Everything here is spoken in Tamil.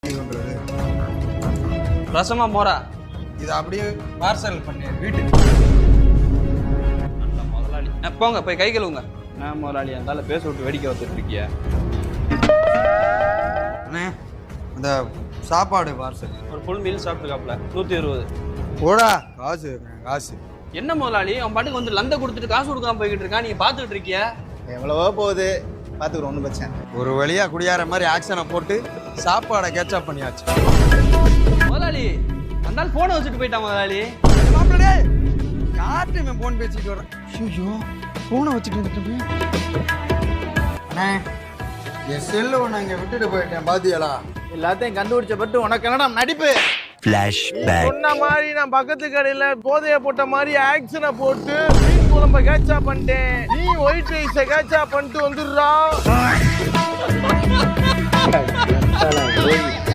எப்படி பண்றது? ரசமா மோரா இது அப்படியே பார்சல் பண்ணி வீட்டுக்கு. நல்ல முதலாளி. போங்க போய் கை கழுவுங்க. நான் முதலாளி இருந்தாலும் பேச விட்டு வேடிக்கை வந்துட்டு இருக்கிய. அண்ணே அந்த சாப்பாடு பார்சல் ஒரு ஃபுல் மீல் சாப்பிட்டுருக்காப்ல 120. போடா காசு காசு. என்ன முதலாளி அவன் பாட்டுக்கு வந்து லந்த கொடுத்துட்டு காசு கொடுக்காம போய்கிட்டு இருக்கான், நீங்க பாத்துக்கிட்டு இருக்கிய. எவ்வளவோ போகுது பார்த்துக்குறோம், ஒன்றும் பிரச்சனை. ஒரு வழியா குடியார மாதிரி ஆக்ஷனை போட்டு சாப்பாடை கேட்சப் பண்ணியாச்சு. முதலாளி அந்த ஆள் போனை வச்சுட்டு போயிட்டான் முதலாளி. மாப்பிள்ளே யார்கிட்ட இவன் போன் பேசிட்டு வரேன். ஐயோ போனை வச்சுட்டு வந்துட்டேன். அண்ணே என் செல்லு ஒன்று அங்கே விட்டுட்டு போயிட்டேன் பாத்தியாளா? எல்லாத்தையும் கண்டுபிடிச்ச பட்டு உனக்கு என்னடா நடிப்பு? சொன்ன மாதிரி நான் பக்கத்து கடையில போதைய போட்ட மாதிரி ஆக்ஷனை போட்டு மீன் குழம்ப கேட்சா பண்ணிட்டேன். நீ ஒயிட் ரைஸ கேட்சா பண்ணிட்டு வந்துடுறா.